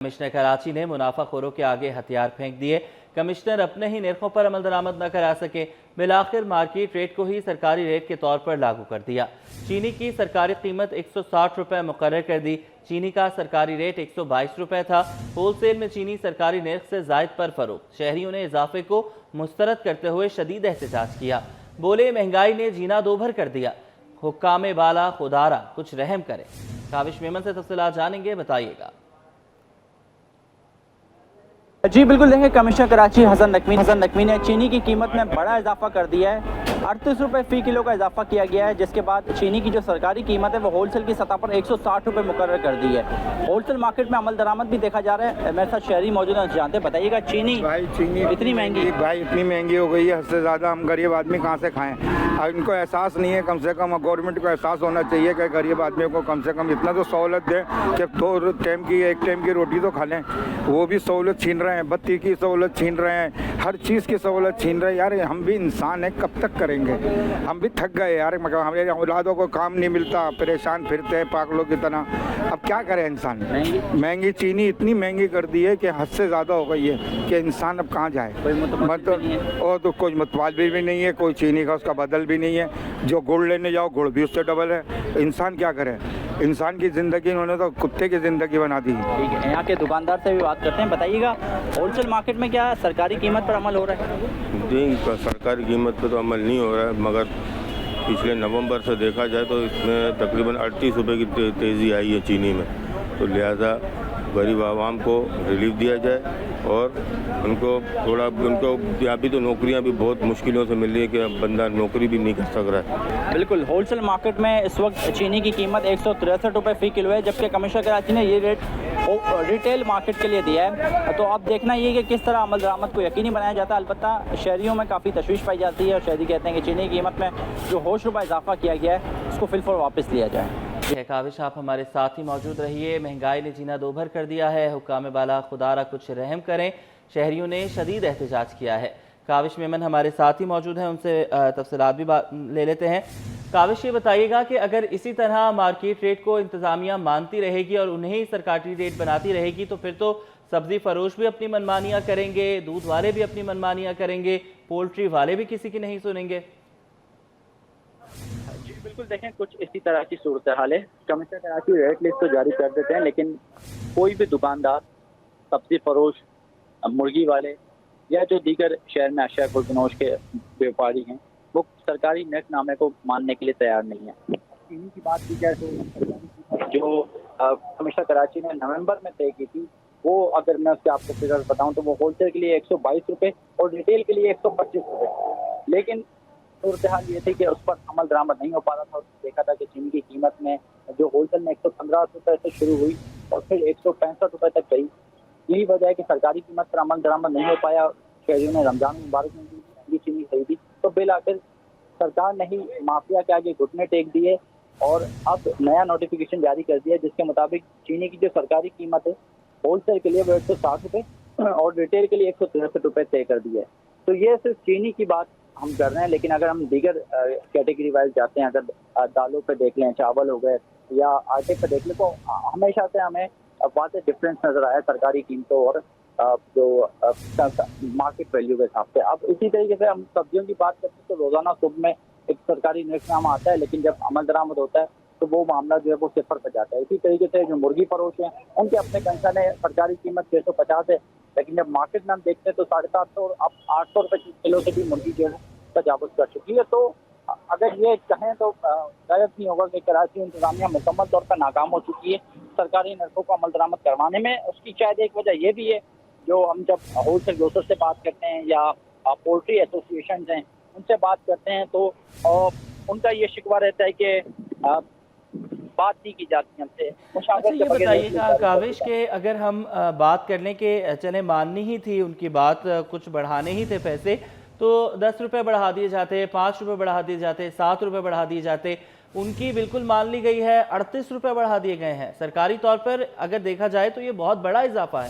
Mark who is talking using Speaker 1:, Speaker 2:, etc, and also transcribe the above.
Speaker 1: Commissioner Karachi ने मुनाफाखोरों के आगे हथियार फेंक दिए। कमिश्नर अपने ही निर्खों पर अमल दरामद न करा सके, बिलाखिर मार्केट रेट को ही सरकारी रेट के तौर पर लागू कर दिया। चीनी की सरकारी कीमत 160 रुपये मुकर्रर कर दी। चीनी का सरकारी रेट 122 रुपये था। होलसेल में चीनी सरकारी निर्ख से जायद पर फरोख्त। शहरियों ने इजाफे को मुस्तरद करते हुए शदीद एहतजाज किया। बोले, महंगाई ने जीना दोभर कर दिया। हुक्काम बाला खुदारा कुछ रहम करे। काविश मेमन से तफसीलात जानेंगे, बताइएगा।
Speaker 2: जी बिल्कुल, देखें कमिश्नर कराची हसन नकवी ने चीनी की कीमत में बड़ा इजाफा कर दिया है। 38 रुपये फ़ी किलो का इजाफा किया गया है, जिसके बाद चीनी की जो सरकारी कीमत है वो होलसेल की सतह पर 160 रुपये मुकर्रर कर दी है। होलसेल मार्केट में अमल दरामद भी देखा जा रहा है। मेरे साथ शहरी मौजूद हैं, जानते बताइएगा चीनी इतनी महंगी
Speaker 3: इतनी महंगी हो गई है, हद से ज़्यादा। हम गरीब आदमी कहाँ से खाएं? अब इनको एहसास नहीं है। कम से कम गवर्नमेंट को एहसास होना चाहिए कि गरीब आदमियों को कम से कम इतना तो सहूलत दें कि एक टाइम की रोटी तो खा लें। वो भी सहूलत छीन रहे हैं, बत्ती की सहूलत छीन रहे हैं, हर चीज़ की सहूलत छीन रहे हैं। यार हम भी इंसान हैं, कब तक करेंगे? हम भी थक गए यार। मतलब हमारे औलादों को काम नहीं मिलता, परेशान फिरते हैं पागलों की तरह। अब क्या करे इंसान? महंगी चीनी इतनी महंगी कर दी है कि हद से ज़्यादा हो गई है कि इंसान अब कहाँ जाए। और तो कोई मतवाल भी नहीं है, कोई चीनी का उसका बदल भी नहीं है। जो गुड़ लेने जाओ, गुड़ भी उससे डबल है। इंसान क्या करे? इंसान की ज़िंदगी इन्होंने तो कुत्ते की ज़िंदगी बना दी है।
Speaker 2: ठीक है, यहाँ के दुकानदार से भी बात करते हैं। बताइएगा, होलसेल मार्केट में क्या सरकारी कीमत पर अमल हो रहा है?
Speaker 4: जी, सरकारी कीमत पर तो अमल नहीं हो रहा है, मगर पिछले नवंबर से देखा जाए तो इसमें तकरीबन 38 रुपये की तेज़ी आई है चीनी में। तो लिहाजा गरीब आवाम को रिलीफ दिया जाए और उनको यहाँ भी तो नौकरियाँ भी बहुत मुश्किलों से मिल रही है कि अब बंदा नौकरी भी नहीं कर सक रहा है।
Speaker 2: बिल्कुल, होलसेल मार्केट में इस वक्त चीनी की कीमत 163 रुपये फ़ी किलो है, जबकि कमिश्नर कराची ने ये रेट रिटेल मार्केट के लिए दिया है। तो अब देखना ये कि किस तरह अमल दरामद को यकीनी बनाया जाता है। अलबत्ता शहरियों में काफ़ी तशवीश पाई जाती है और शहरी कहते हैं कि चीनी की कीमत में जो होश रुपये इजाफा किया गया है उसको फिलफौर वापस लिया जाए।
Speaker 1: काविश, आप हमारे साथ ही मौजूद रहिए। महंगाई ने जीना दोभर कर दिया है। हुक्काम बाला खुदारा कुछ रहम करें। शहरियों ने शदीद एहतजाज किया है। काविश मेमन हमारे साथ ही मौजूद हैं, उनसे तफसीलात भी ले लेते हैं। काविश, ये बताइएगा कि अगर इसी तरह मार्केट रेट को इंतज़ामिया मानती रहेगी और उन्हें ही सरकारी रेट बनाती रहेगी तो फिर तो सब्ज़ी फरोश भी अपनी मनमानियाँ करेंगे, दूध वाले भी अपनी मनमानियाँ करेंगे, पोल्ट्री वाले भी किसी की नहीं सुनेंगे।
Speaker 2: बिल्कुल, देखें कुछ इसी तरह की सूरत हाल है। कमिश्नर कराची रेट लिस्ट तो जारी कर देते हैं, लेकिन कोई भी दुकानदार, सब्जी फरोश, मुर्गी वाले या जो दीगर शहर में अशिया खुर्दनोश के व्यापारी हैं, वो सरकारी निर्खनामे को मानने के लिए तैयार नहीं है। चीनी की बात की जाए तो जो कमिश्नर कराची ने नवंबर में तय की थी, वो अगर मैं उसके आपको फिगर बताऊं तो वो होलसेल के लिए 122 रुपये और रिटेल के लिए 125 रुपये। लेकिन सूरत हाल ये थी कि उस पर अमल दरामद नहीं हो पा रहा था। देखा था कि चीनी की कीमत में जो होलसेल में 115 रुपये से शुरू हुई और फिर 165 रुपये तक गई। यही वजह है कि सरकारी कीमत पर अमल दरामद नहीं हो पाया। शहरियों ने रमजान मुबारक में भी चीनी खरीदी, तो बिल आखिर सरकार ने ही माफिया के आगे घुटने टेक दिए और अब नया नोटिफिकेशन जारी कर दिया, जिसके मुताबिक चीनी की जो सरकारी कीमत है होलसेल के लिए वो 160 रुपये और रिटेल के लिए 163 रुपये तय कर दिया है। तो ये सिर्फ चीनी की बात हम कर रहे हैं, लेकिन अगर हम दीगर कैटेगरी वाइज जाते हैं, अगर दालों पे देख लें, चावल हो गए या आटे पे देख लें, तो हमेशा से हमें वाज़ेह डिफरेंस नजर आया सरकारी कीमतों और जो मार्केट वैल्यू के हिसाब से। अब इसी तरीके से हम सब्जियों की बात करते हैं तो रोजाना सुबह में एक सरकारी निर्खनामा आता है, लेकिन जब अमल दरामद होता है तो वो मामला जो है वो सिफर पर जाता है। इसी तरीके से जो मुर्गी फरोश हैं, उनके अपने कंसर्न है, सरकारी कीमत 650 है, लेकिन जब मार्केट में हम देखते हैं तो 750 और अब 800 रुपये किलो से भी मुर्गी जो है तजावुज़ कर चुकी है। तो अगर ये कहें तो गलत नहीं होगा कि कराची इंतजामिया मुकम्मल तौर पर नाकाम हो चुकी है सरकारी नरखों को अमल दरामद करवाने में। उसकी शायद एक वजह ये भी है, जो हम जब होलसेल ग्रोसर से बात करते हैं या पोल्ट्री एसोसिएशन हैं उनसे बात करते हैं तो उनका ये शिकवा रहता है कि बात नहीं की जाती हमसे।
Speaker 1: अच्छा, ये बताइएगा काविश के अगर हम बात करने के चले माननी ही थी उनकी बात, कुछ बढ़ाने ही थे पैसे, तो 10 रुपये बढ़ा दिए जाते, 5 रुपये बढ़ा दिए जाते, 7 रुपये बढ़ा दिए जाते। उनकी बिल्कुल मान ली गई है 38 रुपये बढ़ा दिए गए हैं। सरकारी तौर पर अगर देखा जाए तो ये बहुत बड़ा इजाफा है।